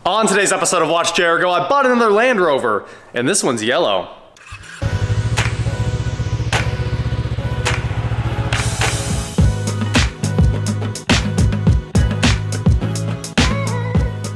On today's episode of WatchJRGo, I bought another Land Rover, and this one's yellow.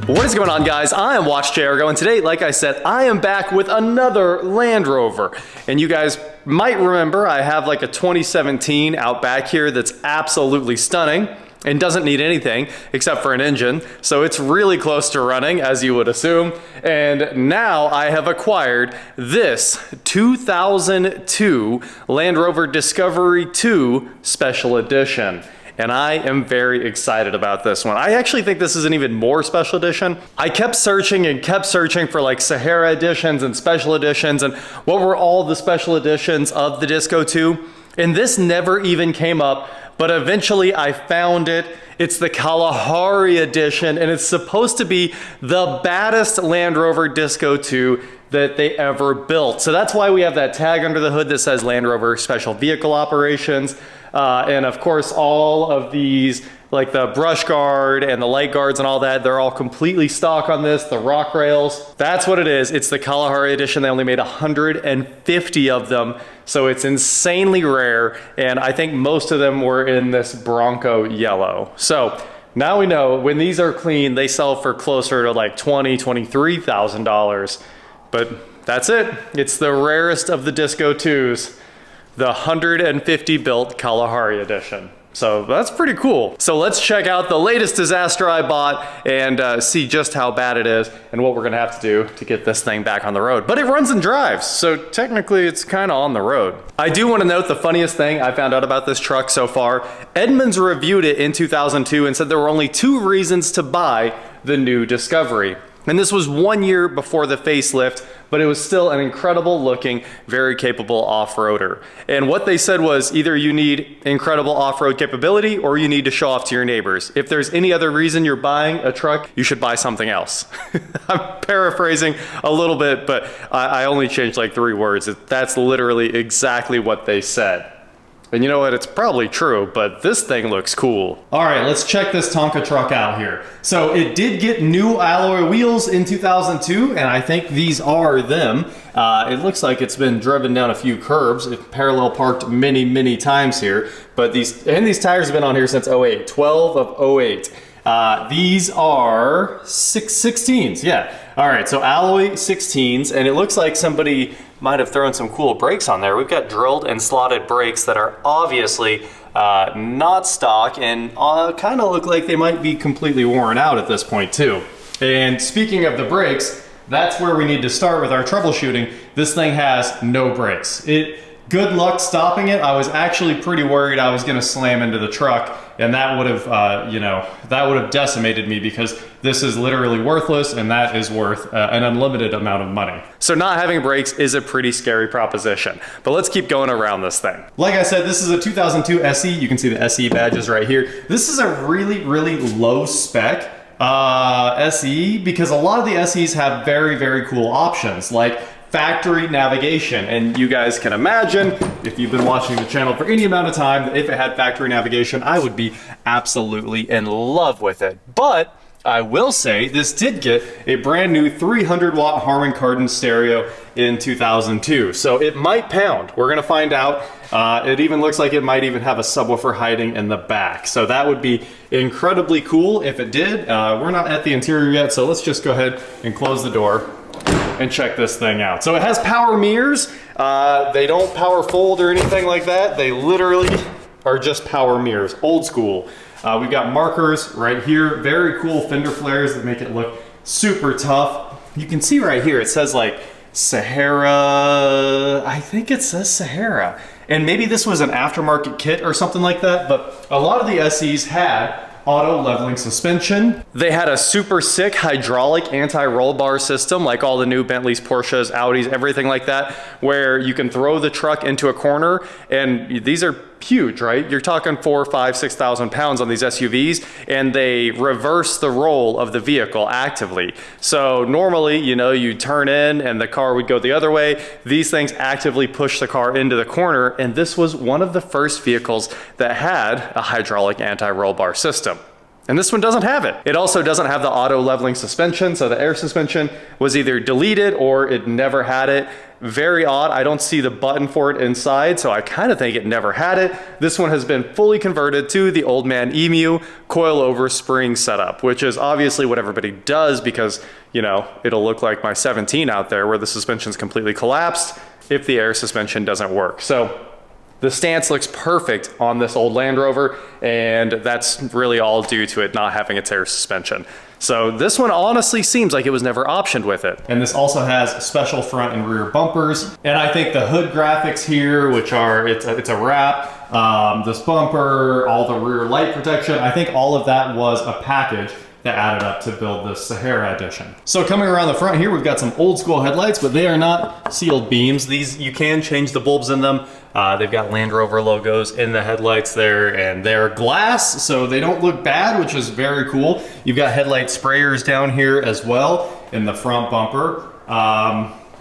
What is going on, guys? I am WatchJRGo, and today, like I said, I am back with another Land Rover. And you guys might remember I have like a 2017 out back here that's absolutely stunning and doesn't need anything except for an engine. So it's really close to running, as you would assume. And now I have acquired this 2002 Land Rover Discovery 2 Special Edition. And I am very excited about this one. I actually think this is an even more special edition. I kept searching and kept searching for like Sahara editions and special editions and what were all the special editions of the Disco 2. And this never even came up, but eventually I found it. It's the Kalahari edition, and it's supposed to be the baddest Land Rover Disco 2 that they ever built. So that's why we have that tag under the hood that says Land Rover Special Vehicle Operations. And of course, all of these, like the brush guard and the light guards and all that, they're all completely stock on this, the rock rails. That's what it is. It's the Kalahari edition. They only made 150 of them. So it's insanely rare. And I think most of them were in this Bronco yellow. So now we know when these are clean, they sell for closer to like $20,000, $23,000. But that's it. It's the rarest of the Disco 2s. The 150 built Kalahari edition. So that's pretty cool. So let's check out the latest disaster I bought and see just how bad it is and what we're gonna have to do to get this thing back on the road. But it runs and drives, so technically it's kind of on the road. I do want to note the funniest thing I found out about this truck so far. Edmunds reviewed it in 2002 and said there were only 2 reasons to buy the new Discovery. And this was 1 year before the facelift, but it was still an incredible looking, very capable off-roader. And what they said was either you need incredible off-road capability or you need to show off to your neighbors. If there's any other reason you're buying a truck, you should buy something else. I'm paraphrasing a little bit, but I only changed like 3 words. That's literally exactly what they said. And you know what, it's probably true, but this thing looks cool. All right, let's check this Tonka truck out here. So it did get new alloy wheels in 2002, and I think these are them. It looks like it's been driven down a few curbs. It's parallel parked many times here, but these tires have been on here since 08, 12 of 08. These are 16s, yeah. All right, so alloy 16s, and it looks like somebody might have thrown some cool brakes on there. We've got drilled and slotted brakes that are obviously not stock and kind of look like they might be completely worn out at this point too. And speaking of the brakes, that's where we need to start with our troubleshooting. This thing has no brakes. Good luck stopping it. I was actually pretty worried I was gonna slam into the truck, and that would have, that would have decimated me because this is literally worthless, and that is worth an unlimited amount of money. So not having brakes is a pretty scary proposition, but let's keep going around this thing. Like I said, this is a 2002 SE. You can see the SE badges right here. This is a really low spec SE because a lot of the SEs have very cool options like factory navigation, and you guys can imagine if you've been watching the channel for any amount of time that if it had factory navigation I would be absolutely in love with it. But I will say this did get a brand new 300 watt Harman Kardon stereo in 2002, so it might pound. We're gonna find out. It even looks like it might even have a subwoofer hiding in the back, so that would be incredibly cool if it did. We're not at the interior yet, so let's just go ahead and close the door and check this thing out. So it has power mirrors. They don't power fold or anything like that. They literally are just power mirrors, old school. We've got markers right here, very cool fender flares that make it look super tough. You can see right here, it says like Sahara, I think it says Sahara. And maybe this was an aftermarket kit or something like that, but a lot of the SEs had auto leveling suspension. They had a super sick hydraulic anti-roll bar system like all the new Bentleys, Porsches, Audis, everything like that, where you can throw the truck into a corner, and these are huge, right? You're talking 4,000, 5,000, 6,000 pounds on these SUVs, and they reverse the roll of the vehicle actively. So normally, you know, you turn in and the car would go the other way. These things actively push the car into the corner, and this was one of the first vehicles that had a hydraulic anti-roll bar system. And this one doesn't have it. It also doesn't have the auto leveling suspension, so the air suspension was either deleted or it never had it. Very odd. I don't see the button for it inside, so I kind of think it never had it. This one has been fully converted to the Old Man Emu coilover spring setup, which is obviously what everybody does because, you know, it'll look like my 17 out there where the suspension's completely collapsed if the air suspension doesn't work. So the stance looks perfect on this old Land Rover, and that's really all due to it not having its air suspension. So this one honestly seems like it was never optioned with it. And this also has special front and rear bumpers. And I think the hood graphics here, which are, it's a wrap, this bumper, all the rear light protection, I think all of that was a package that added up to build this Sahara edition. So coming around the front here, we've got some old school headlights, but they are not sealed beams. These, you can change the bulbs in them. They've got Land Rover logos in the headlights there, and they're glass, so they don't look bad, which is very cool. You've got headlight sprayers down here as well in the front bumper.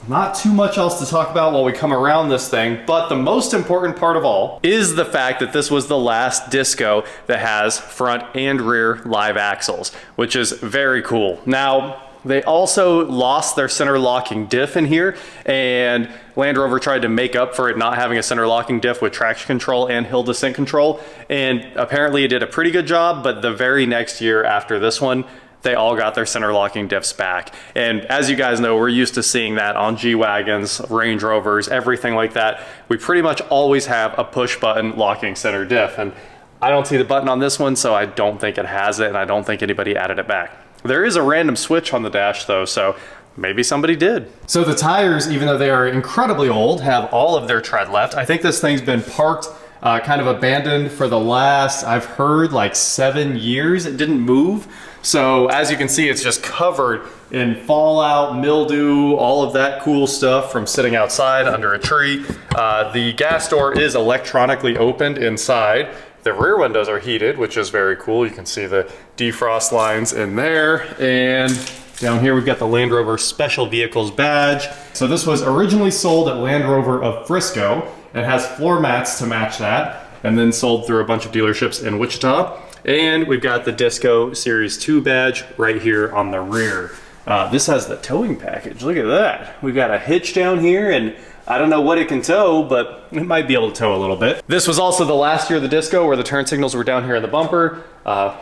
Not too much else to talk about while we come around this thing, but the most important part of all is the fact that this was the last Disco that has front and rear live axles, which is very cool. Now, they also lost their center locking diff in here, and Land Rover tried to make up for it not having a center locking diff with traction control and hill descent control, and apparently it did a pretty good job, but the very next year after this one, they all got their center locking diffs back. And as you guys know, we're used to seeing that on G-Wagons, Range Rovers, everything like that. We pretty much always have a push button locking center diff. And I don't see the button on this one, so I don't think it has it, and I don't think anybody added it back. There is a random switch on the dash though, so maybe somebody did. So the tires, even though they are incredibly old, have all of their tread left. I think this thing's been parked, kind of abandoned for the last, I've heard, like 7 years. It didn't move. So as you can see, it's just covered in fallout, mildew, all of that cool stuff from sitting outside under a tree. The gas door is electronically opened inside. The rear windows are heated, which is very cool. You can see the defrost lines in there. And down here, we've got the Land Rover Special Vehicles badge. So this was originally sold at Land Rover of Frisco. It has floor mats to match that, and then sold through a bunch of dealerships in Wichita. And we've got the Disco Series 2 badge right here on the rear. This has the towing package. Look at that. We've got a hitch down here, and I don't know what it can tow, but it might be able to tow a little bit. This was also the last year of the Disco where the turn signals were down here in the bumper. Wow,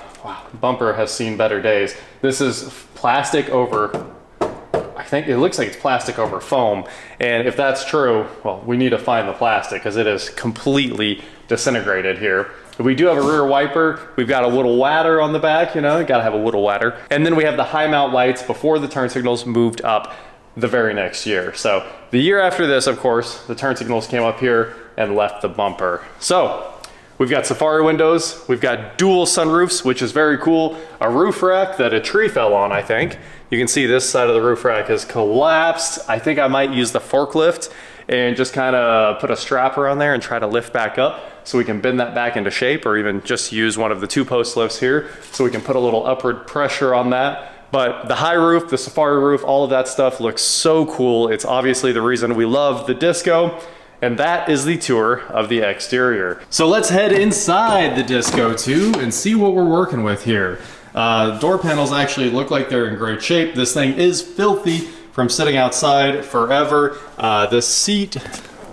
the bumper has seen better days. This is plastic over, I think it looks like it's plastic over foam. And if that's true, well, we need to find the plastic because it is completely disintegrated here. We do have a rear wiper. We've got a little ladder on the back, you know, you gotta have a little ladder. And then we have the high mount lights before the turn signals moved up the very next year. So the year after this, of course, the turn signals came up here and left the bumper. So we've got safari windows, we've got dual sunroofs, which is very cool. A roof rack that a tree fell on, I think. You can see this side of the roof rack has collapsed. I think I might use the forklift and just kind of put a strap around there and try to lift back up so we can bend that back into shape, or even just use one of the 2-post lifts here so we can put a little upward pressure on that. But the high roof, the safari roof, all of that stuff looks so cool. It's obviously the reason we love the Disco, and that is the tour of the exterior. So let's head inside the Disco too and see what we're working with here. Door panels actually look like they're in great shape. This thing is filthy from sitting outside forever. The seat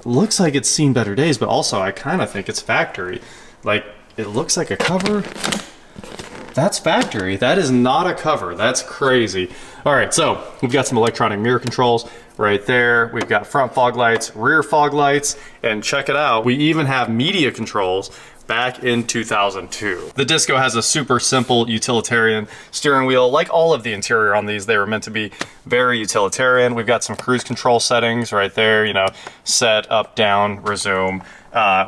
looks like it's seen better days, but also I kind of think it's factory. Like, it looks like a cover. That's factory. That is not a cover. That's crazy. All right, so we've got some electronic mirror controls right there. We've got front fog lights, rear fog lights, and check it out. We even have media controls back in 2002. The Disco has a super simple utilitarian steering wheel. Like all of the interior on these, they were meant to be very utilitarian. We've got some cruise control settings right there, you know, set, up, down, resume.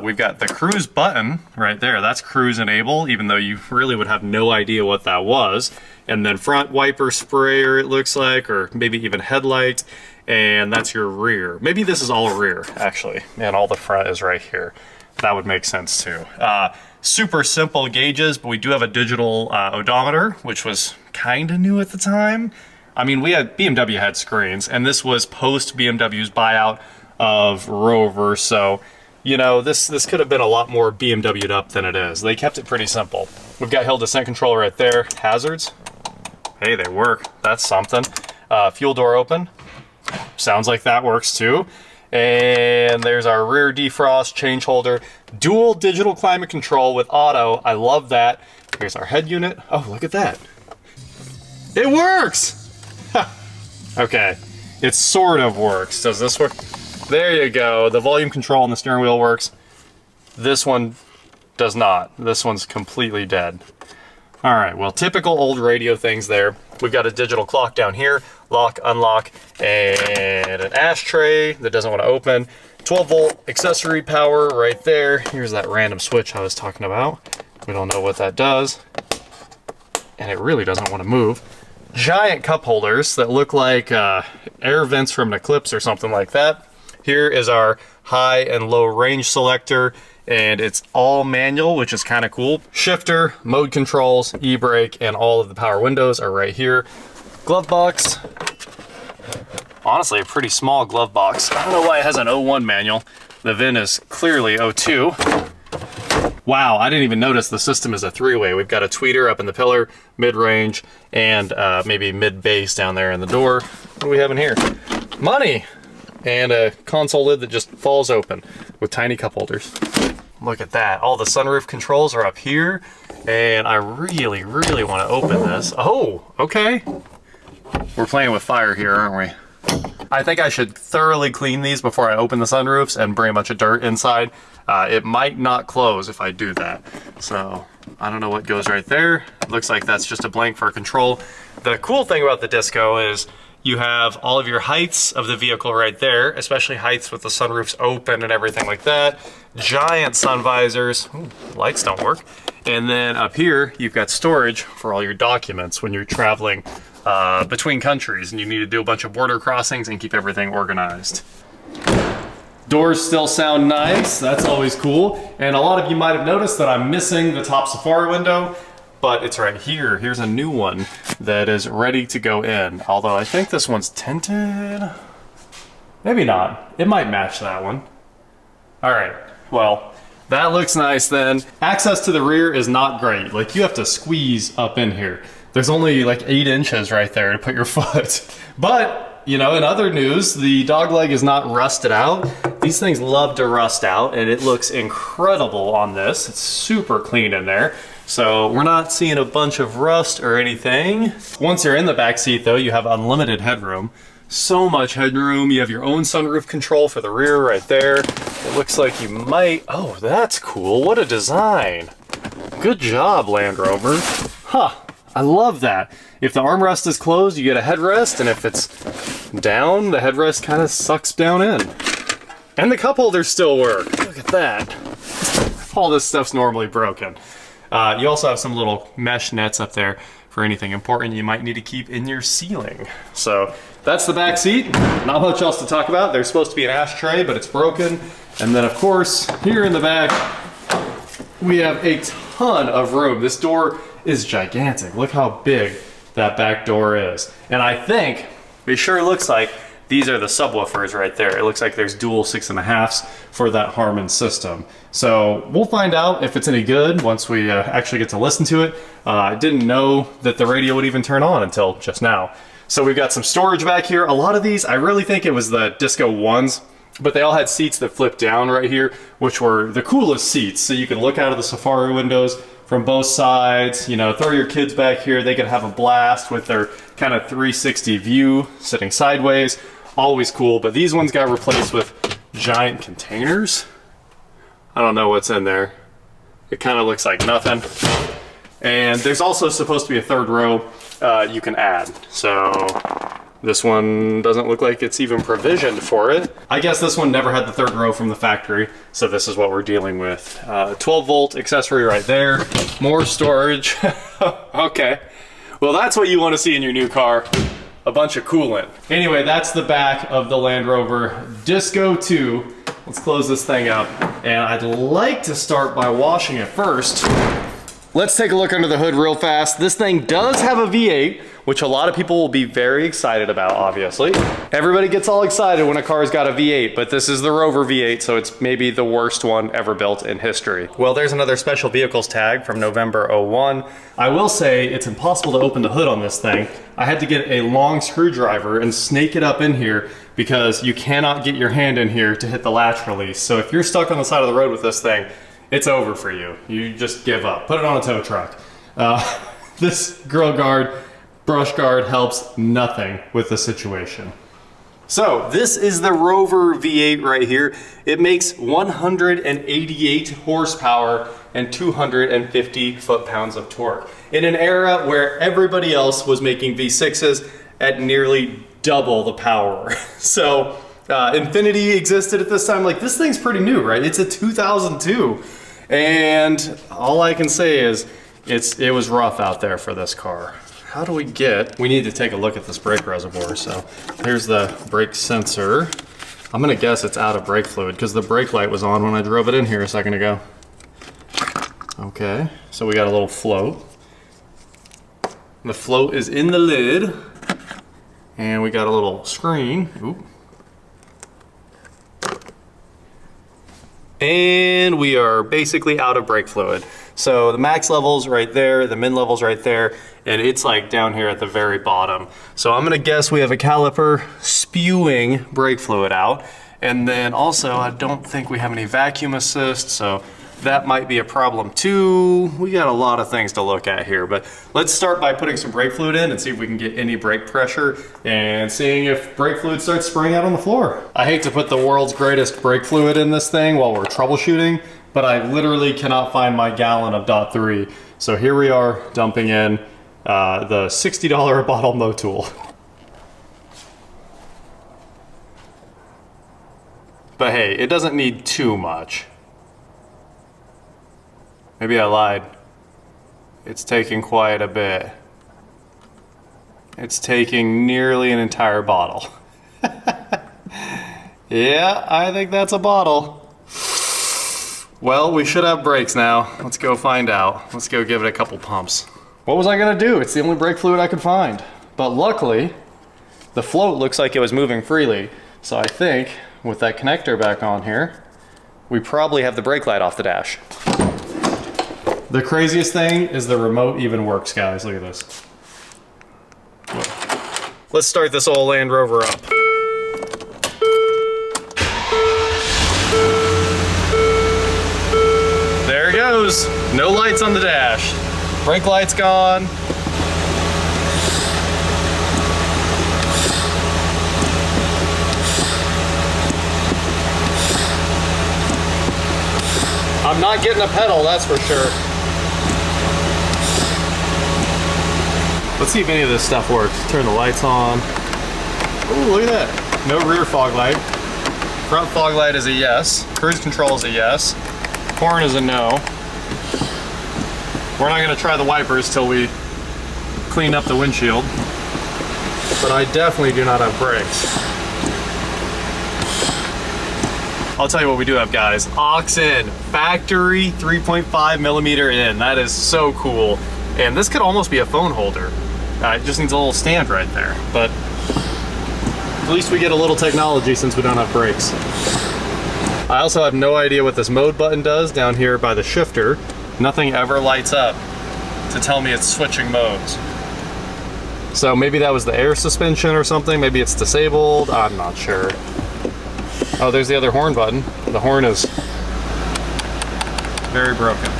We've got the cruise button right there. That's cruise enable, even though you really would have no idea what that was. And then front wiper sprayer, it looks like, or maybe even headlight. And that's your rear. Maybe this is all rear, actually. And all the front is right here. That would make sense too. Super simple gauges, but we do have a digital odometer, which was kind of new at the time. I mean, BMW had screens, and this was post BMW's buyout of Rover, so you know, this could have been a lot more BMW'd up than it is. They kept it pretty simple. We've got hill descent control right there. Hazards. Hey, they work. That's something. Fuel door open. Sounds like that works too. And there's our rear defrost, change holder, dual digital climate control with auto. I love that. Here's our head unit. Oh, look at that. It works! Okay, it sort of works. Does this work? There you go. The volume control on the steering wheel works. This one does not. This one's completely dead. All right, well, typical old radio things there. We've got a digital clock down here, lock, unlock, and an ashtray that doesn't want to open. 12-volt accessory power right there. Here's that random switch I was talking about. We don't know what that does. And it really doesn't want to move. Giant cup holders that look like air vents from an eclipse or something like that. Here is our high and low range selector, and it's all manual, which is kind of cool. Shifter, mode controls, e-brake, and all of the power windows are right here. Glove box. Honestly, a pretty small glove box. I don't know why it has an 01 manual. The VIN is clearly 02. Wow, I didn't even notice the system is a three-way. We've got a tweeter up in the pillar, mid-range, and maybe mid-bass down there in the door. What do we have in here? Money! And a console lid that just falls open with tiny cup holders. Look at that. All the sunroof controls are up here, and I really, really want to open this. Oh, okay. We're playing with fire here, aren't we? I think I should thoroughly clean these before I open the sunroofs and bring a bunch of dirt inside. It might not close if I do that. So I don't know what goes right there. It looks like that's just a blank for control. The cool thing about the Disco is you have all of your heights of the vehicle right there, especially heights with the sunroofs open and everything like that. Giant sun visors. Ooh, lights don't work. And then up here, you've got storage for all your documents when you're traveling between countries and you need to do a bunch of border crossings and keep everything organized. Doors still sound nice. That's always cool. And a lot of you might have noticed that I'm missing the top Safari window, but it's right here. Here's a new one that is ready to go in. Although I think this one's tinted. Maybe not. It might match that one. All right, well, that looks nice then. Access to the rear is not great. Like, you have to squeeze up in here. There's only like 8 inches right there to put your foot. But, you know, in other news, the dog leg is not rusted out. These things love to rust out, and it looks incredible on this. It's super clean in there. So we're not seeing a bunch of rust or anything. Once you're in the back seat though, you have unlimited headroom. So much headroom. You have your own sunroof control for the rear right there. It looks like you might, oh, that's cool. What a design. Good job, Land Rover. Huh, I love that. If the armrest is closed, you get a headrest, and if it's down, the headrest kind of sucks down in. And the cup holders still work. Look at that. All this stuff's normally broken. You also have some little mesh nets up there for anything important you might need to keep in your ceiling. So that's the back seat. Not much else to talk about. There's supposed to be an ashtray, but it's broken. And then of course, here in the back, we have a ton of room. This door is gigantic. Look how big that back door is. And I think it sure looks like these are the subwoofers right there. It looks like there's dual 6.5s for that Harman system. So we'll find out if it's any good once we actually get to listen to it. I didn't know that the radio would even turn on until just now. So we've got some storage back here. A lot of these, I really think it was the Disco ones, but they all had seats that flip down right here, which were the coolest seats. So you could look out of the Safari windows from both sides, you know, throw your kids back here. They could have a blast with their kind of 360 view sitting sideways. Always cool, but these ones got replaced with giant containers. I don't know what's in there. It kind of looks like nothing. And there's also supposed to be a third row you can add. So this one doesn't look like it's even provisioned for it. I guess this one never had the third row from the factory, so this is what we're dealing with. 12-volt accessory right there. More storage. Okay. Well, that's what you want to see in your new car. A bunch of coolant. Anyway, that's the back of the Land Rover Disco 2. Let's close this thing up. And I'd like to start by washing it first. let's take a look under the hood real fast. This thing does have a V8, which a lot of people will be very excited about, obviously. Everybody gets all excited when a car's got a V8, but this is the Rover V8, so it's maybe the worst one ever built in history. Well, there's another special vehicles tag from November 01. I will say it's impossible to open the hood on this thing. I had to get a long screwdriver and snake it up in here because you cannot get your hand in here to hit the latch release. So if you're stuck on the side of the road with this thing, it's over for you. You just give up. Put it on a tow truck. This grill guard, brush guard helps nothing with the situation. So this is the Rover V8 right here. It makes 188 horsepower and 250 foot-pounds of torque in an era where everybody else was making V6s at nearly double the power. So Infinity existed at this time. Like, this thing's pretty new, right? It's a 2002. And all I can say is it was rough out there for this car. How do we need to take a look at this brake reservoir. So here's the brake sensor. I'm gonna guess it's out of brake fluid because the brake light was on when I drove it in here a second ago. Okay, so we got a little float. The float is in the lid. And we got a little screen. Ooh. And we are basically out of brake fluid. So the max level's right there, the min level's right there, and it's like down here at the very bottom. So I'm gonna guess we have a caliper spewing brake fluid out. And then also, I don't think we have any vacuum assist, so that might be a problem too. We got a lot of things to look at here, but let's start by putting some brake fluid in and see if we can get any brake pressure and seeing if brake fluid starts spraying out on the floor. I hate to put the world's greatest brake fluid in this thing while we're troubleshooting, but I literally cannot find my gallon of .3. So here we are dumping in the $60 a bottle Motul. But hey, it doesn't need too much. Maybe I lied. It's taking quite a bit. It's taking nearly an entire bottle. Yeah, I think that's a bottle. Well, we should have brakes now. Let's go find out. Let's go give it a couple pumps. What was I gonna do? It's the only brake fluid I could find. But luckily, the float looks like it was moving freely. So I think with that connector back on here, we probably have the brake light off the dash. The craziest thing is the remote even works, guys. Look at this. Let's start this old Land Rover up. There it goes. No lights on the dash. Brake light's gone. I'm not getting a pedal, that's for sure. Let's see if any of this stuff works. Turn the lights on. Oh, look at that. No rear fog light. Front fog light is a yes. Cruise control is a yes. Horn is a no. We're not gonna try the wipers till we clean up the windshield. But I definitely do not have brakes. I'll tell you what we do have, guys. Aux in, factory 3.5 millimeter in. That is so cool. And this could almost be a phone holder. It just needs a little stand right there. But at least we get a little technology since we don't have brakes. I also have no idea what this mode button does down here by the shifter. Nothing ever lights up to tell me it's switching modes. So maybe that was the air suspension or something. Maybe it's disabled. I'm not sure. Oh, there's the other horn button. The horn is very broken.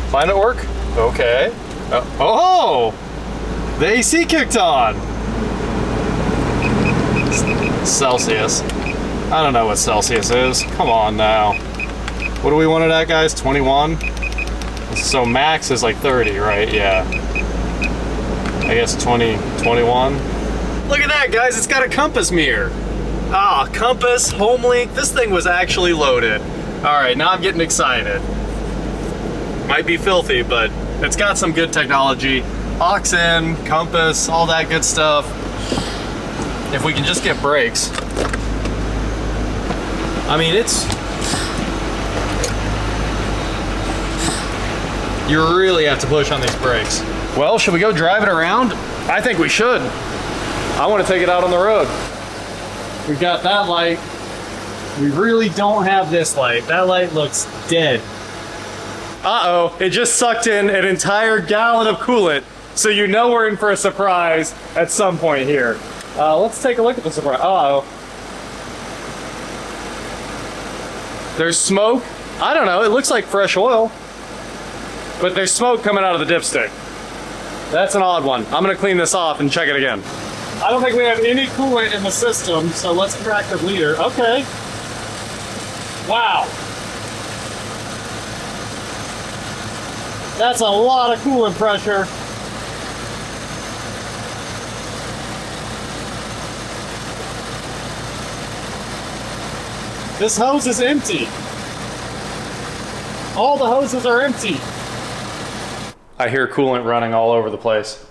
Find it work? Okay. Oh! The AC kicked on! Celsius. I don't know what Celsius is. Come on now. What do we want it at, guys? 21? So max is like 30, right? Yeah. I guess 20, 21. Look at that, guys. It's got a compass mirror. Ah, compass, home link. This thing was actually loaded. All right, now I'm getting excited. Might be filthy, but it's got some good technology. Aux in, compass, all that good stuff. If we can just get brakes. I mean, You really have to push on these brakes. Well, should we go drive it around? I think we should. I want to take it out on the road. We've got that light. We really don't have this light. That light looks dead. Uh-oh, it just sucked in an entire gallon of coolant. So you know we're in for a surprise at some point here. Let's take a look at the surprise. Uh-oh. There's smoke. I don't know, it looks like fresh oil. But there's smoke coming out of the dipstick. That's an odd one. I'm gonna clean this off and check it again. I don't think we have any coolant in the system, so let's crack the bleeder. Okay. Wow. That's a lot of coolant pressure. This hose is empty. All the hoses are empty. I hear coolant running all over the place.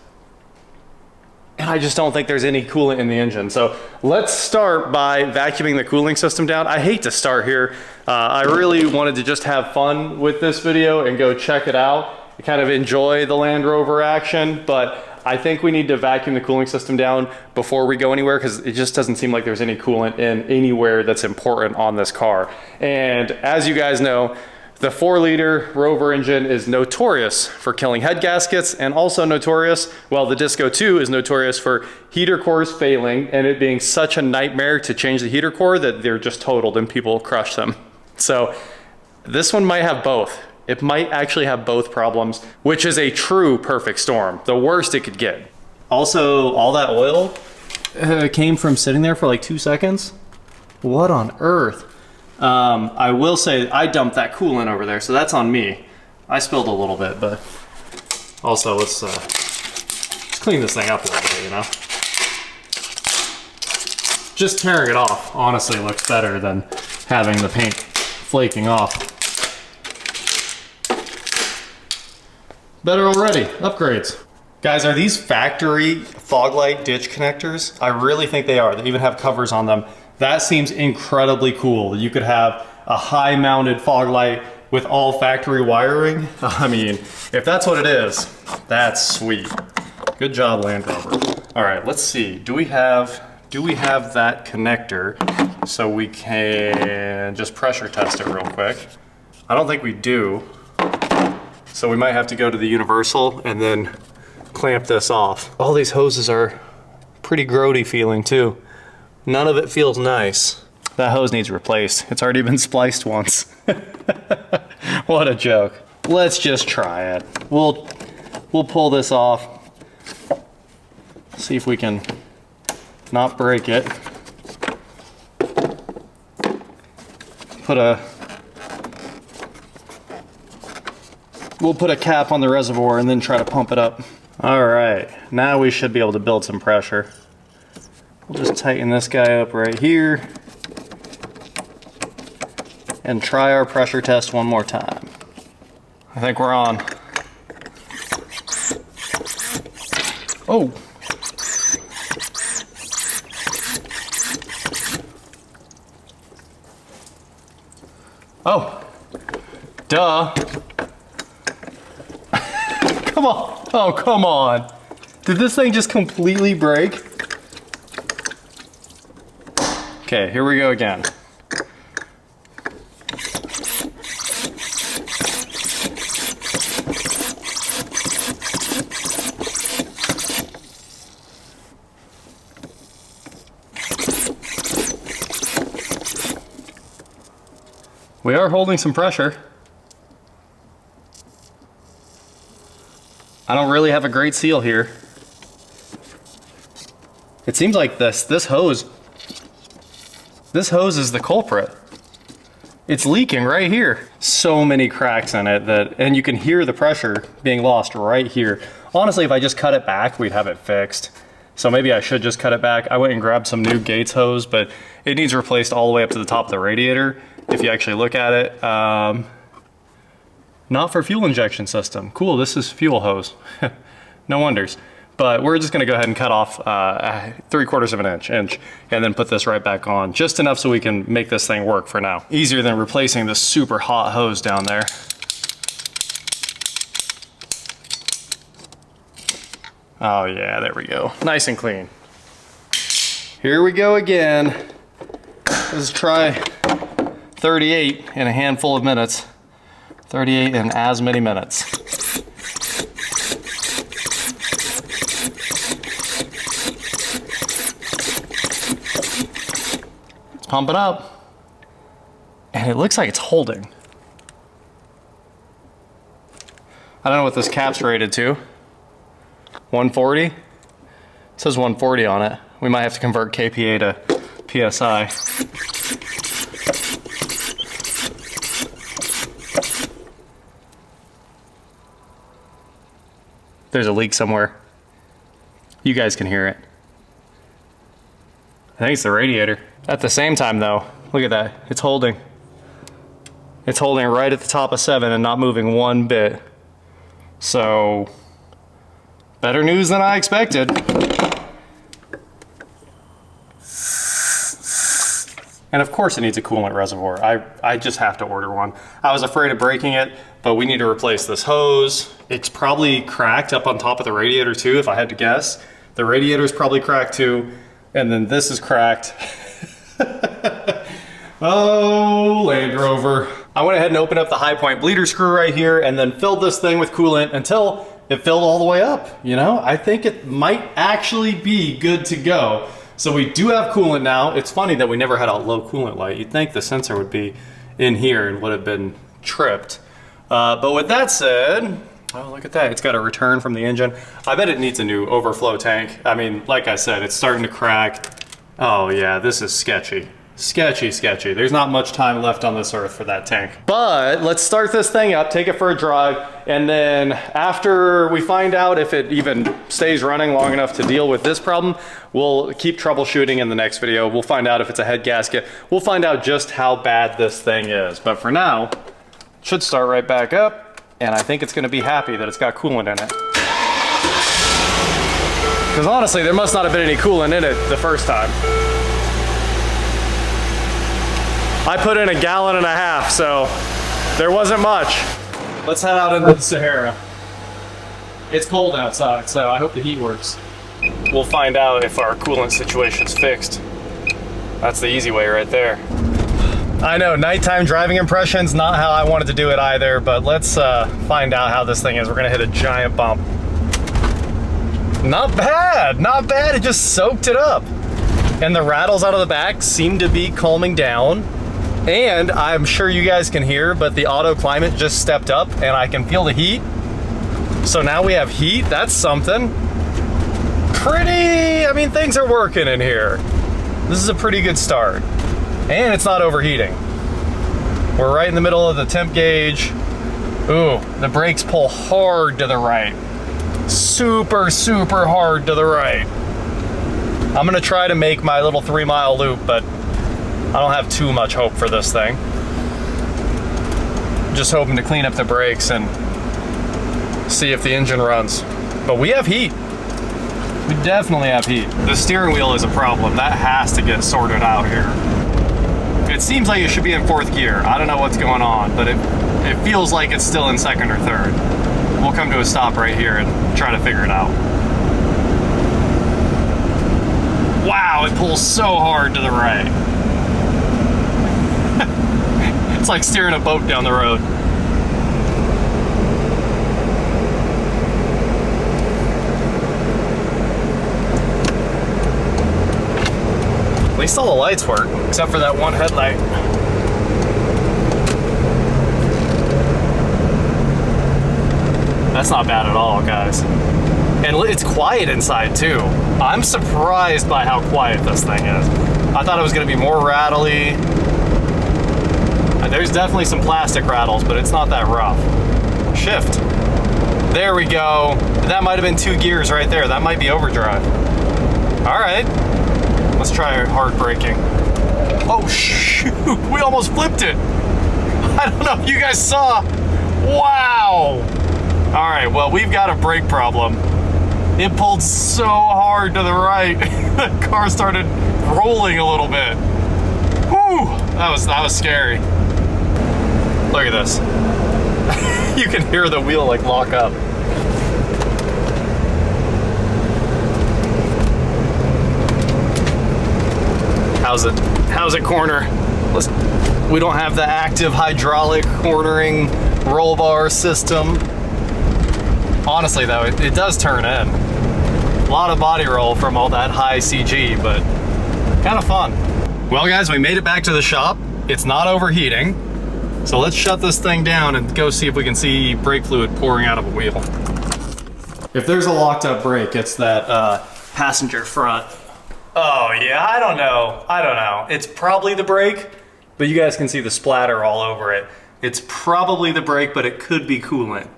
And I just don't think there's any coolant in the engine. So let's start by vacuuming the cooling system down. I hate to start here. I really wanted to just have fun with this video and go check it out and kind of enjoy the Land Rover action. But I think we need to vacuum the cooling system down before we go anywhere, because it just doesn't seem like there's any coolant in anywhere that's important on this car. And as you guys know, the 4-liter Rover engine is notorious for killing head gaskets, and also notorious, well, the Disco 2 is notorious for heater cores failing and it being such a nightmare to change the heater core that they're just totaled and people crush them. So this one might have both. It might actually have both problems, which is a true perfect storm. The worst it could get. Also, all that oil came from sitting there for like 2 seconds. What on earth? I will say I dumped that coolant over there, so that's on me. I spilled a little bit, but also let's clean this thing up a little bit, you know? Just tearing it off honestly looks better than having the paint flaking off. Better already, upgrades. Guys, are these factory fog light ditch connectors? I really think they are. They even have covers on them. That seems incredibly cool. You could have a high mounted fog light with all factory wiring. I mean, if that's what it is, that's sweet. Good job, Land Rover. All right, let's see. Do we have that connector so we can just pressure test it real quick? I don't think we do. So we might have to go to the universal and then clamp this off. All these hoses are pretty grody feeling too. None of it feels nice. That hose needs replaced. It's already been spliced once. What a joke. Let's just try it. We'll pull this off. See if we can not break it. We'll put a cap on the reservoir and then try to pump it up. All right, now we should be able to build some pressure. We'll just tighten this guy up right here and try our pressure test one more time. I think we're on. Oh. Oh. Duh. Come on. Oh, come on. Did this thing just completely break? Okay, here we go again. We are holding some pressure. I don't really have a great seal here. It seems like this hose is the culprit. It's leaking right here. So many cracks in it and you can hear the pressure being lost right here. Honestly, if I just cut it back, we'd have it fixed. So maybe I should just cut it back. I went and grabbed some new Gates hose, but it needs replaced all the way up to the top of the radiator. If you actually look at it, not for fuel injection system. Cool, this is fuel hose. No wonders. But we're just gonna go ahead and cut off 3/4 of an inch, and then put this right back on, just enough so we can make this thing work for now. Easier than replacing this super hot hose down there. Oh yeah, there we go. Nice and clean. Here we go again. Let's try 38 in a handful of minutes. 38 in as many minutes. Let's pump it up. And it looks like it's holding. I don't know what this cap's rated to. 140? It says 140 on it. We might have to convert kPa to PSI. There's a leak somewhere. You guys can hear it. I think it's the radiator. At the same time though, look at that. It's holding. It's holding right at the top of 7 and not moving one bit. So, better news than I expected. And of course it needs a coolant reservoir. I just have to order one. I was afraid of breaking it, but we need to replace this hose. It's probably cracked up on top of the radiator too, if I had to guess. The radiator's probably cracked too, and then this is cracked. Oh, Land Rover. I went ahead and opened up the high point bleeder screw right here and then filled this thing with coolant until it filled all the way up. You know, I think it might actually be good to go. So we do have coolant now. It's funny that we never had a low coolant light. You'd think the sensor would be in here and would have been tripped. But with that said, oh, look at that. It's got a return from the engine. I bet it needs a new overflow tank. I mean, like I said, it's starting to crack. Oh yeah, this is sketchy. Sketchy, sketchy. There's not much time left on this earth for that tank. But let's start this thing up, take it for a drive, and then after we find out if it even stays running long enough to deal with this problem, we'll keep troubleshooting in the next video. We'll find out if it's a head gasket. We'll find out just how bad this thing is. But for now, it should start right back up, and I think it's gonna be happy that it's got coolant in it. Because honestly, there must not have been any coolant in it the first time. I put in 1.5 gallons, so there wasn't much. Let's head out into the Sahara. It's cold outside, so I hope the heat works. We'll find out if our coolant situation's fixed. That's the easy way right there. I know, nighttime driving impressions, not how I wanted to do it either, but let's find out how this thing is. We're gonna hit a giant bump. Not bad, not bad. It just soaked it up. And the rattles out of the back seem to be calming down. And I'm sure you guys can hear, but the auto climate just stepped up and I can feel the heat. So now we have heat, that's something. I mean, things are working in here. This is a pretty good start. And it's not overheating. We're right in the middle of the temp gauge. Ooh, the brakes pull hard to the right. Super, super hard to the right. I'm gonna try to make my little 3-mile loop, but I don't have too much hope for this thing. Just hoping to clean up the brakes and see if the engine runs. But we have heat. We definitely have heat. The steering wheel is a problem. That has to get sorted out here. It seems like it should be in 4th gear. I don't know what's going on, but it feels like it's still in 2nd or 3rd. We'll come to a stop right here and try to figure it out. Wow, it pulls so hard to the right. It's like steering a boat down the road. At least all the lights work, except for that one headlight. That's not bad at all, guys. And it's quiet inside too. I'm surprised by how quiet this thing is. I thought it was gonna be more rattly. There's definitely some plastic rattles, but it's not that rough. Shift. There we go. That might have been 2 gears right there. That might be overdrive. All right, let's try hard braking. Oh shoot, we almost flipped it. I don't know if you guys saw. Wow. All right, well, we've got a brake problem. It pulled so hard to the right. The car started rolling a little bit. Whew, that was scary. Look at this. You can hear the wheel like lock up. How's it corner? We don't have the active hydraulic cornering roll bar system. Honestly though, it does turn in. A lot of body roll from all that high CG, but kind of fun. Well guys, we made it back to the shop. It's not overheating. So let's shut this thing down and go see if we can see brake fluid pouring out of a wheel. If there's a locked up brake, it's that passenger front. Oh yeah, I don't know. It's probably the brake, but you guys can see the splatter all over it. It's probably the brake, but it could be coolant.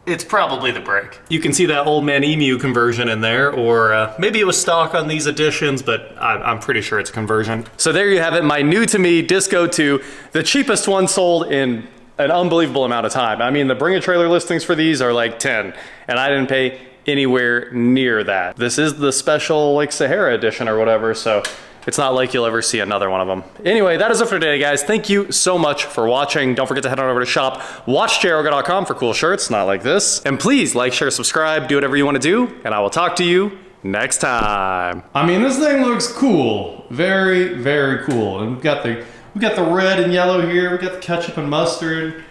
It's probably the brake. You can see that old man emu conversion in there, or maybe it was stock on these editions, but I'm pretty sure it's conversion. So there you have it, my new to me Disco 2, the cheapest one sold in an unbelievable amount of time. I mean, the Bring a Trailer listings for these are like 10, and I didn't pay anywhere near that. This is the special like Sahara edition or whatever, so it's not like you'll ever see another one of them. Anyway, that is it for today, guys. Thank you so much for watching. Don't forget to head on over to shop WatchJRGo.com for cool shirts, not like this. And please like, share, subscribe, do whatever you want to do, and I will talk to you next time. I mean, this thing looks cool. Very, very cool. And we got the red and yellow here. We got the ketchup and mustard.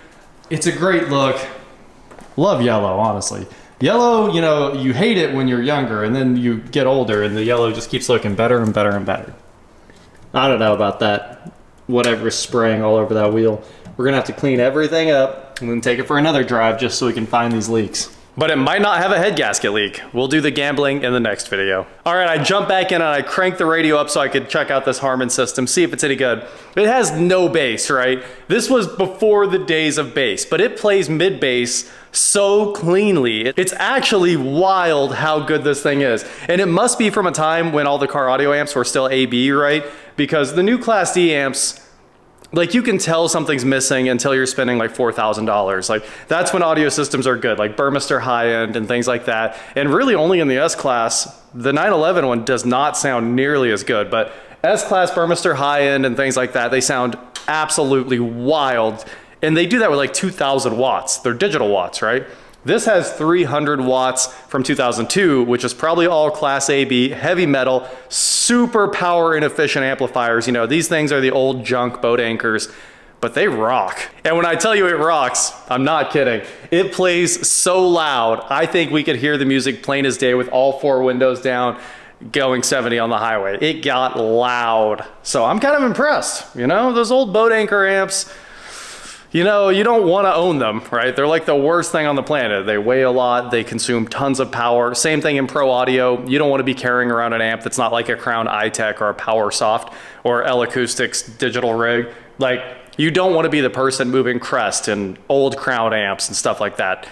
It's a great look. Love yellow, honestly. Yellow, you know, you hate it when you're younger, and then you get older, and the yellow just keeps looking better and better and better. I don't know about that. Whatever's spraying all over that wheel. We're gonna have to clean everything up and then take it for another drive just so we can find these leaks. But it might not have a head gasket leak. We'll do the gambling in the next video. All right, I jumped back in and I cranked the radio up so I could check out this Harman system, see if it's any good. It has no bass, right? This was before the days of bass, but it plays mid-bass so cleanly. It's actually wild how good this thing is. And it must be from a time when all the car audio amps were still AB, right? Because the new Class D amps, like you can tell something's missing until you're spending like $4,000. Like that's when audio systems are good, like Burmester high end and things like that. And really only in the S-Class, the 911 one does not sound nearly as good, but S-Class, Burmester high end and things like that, they sound absolutely wild. And they do that with like 2,000 watts. They're digital watts, right? This has 300 watts from 2002, which is probably all Class AB, heavy metal, super power inefficient amplifiers. You know, these things are the old junk boat anchors, but they rock. And when I tell you it rocks, I'm not kidding. It plays so loud. I think we could hear the music plain as day with all 4 windows down, going 70 on the highway. It got loud. So I'm kind of impressed. You know, those old boat anchor amps, you know, you don't want to own them, right? They're like the worst thing on the planet. They weigh a lot, they consume tons of power. Same thing in pro audio. You don't want to be carrying around an amp that's not like a Crown iTech or a PowerSoft or L Acoustics digital rig. Like, you don't want to be the person moving Crest and old Crown amps and stuff like that.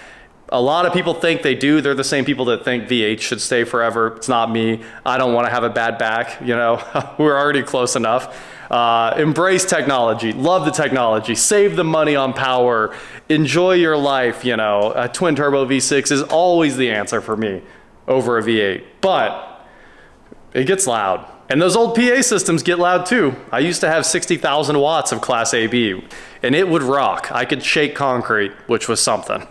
A lot of people think they do. They're the same people that think V8 should stay forever. It's not me. I don't want to have a bad back, you know. We're already close enough. Embrace technology, love the technology, save the money on power, enjoy your life, you know. A twin turbo V6 is always the answer for me over a V8, but it gets loud. And those old PA systems get loud too. I used to have 60,000 watts of Class AB and it would rock. I could shake concrete, which was something.